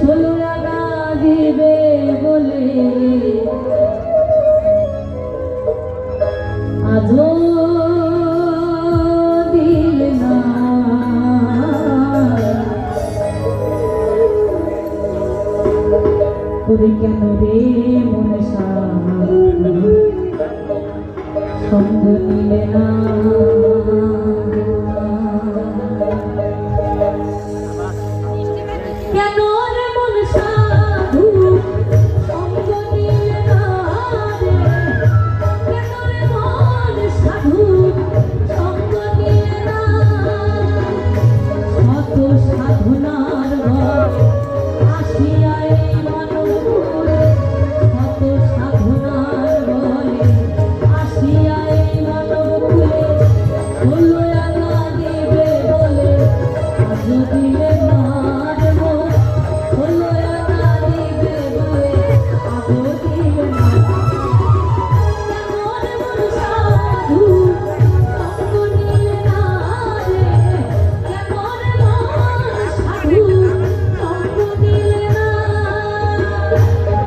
ষোলরাগা দিবে বলে আজও দিলে না। তোরে কেন রে মনে সঙ্গ নিলে না। কেন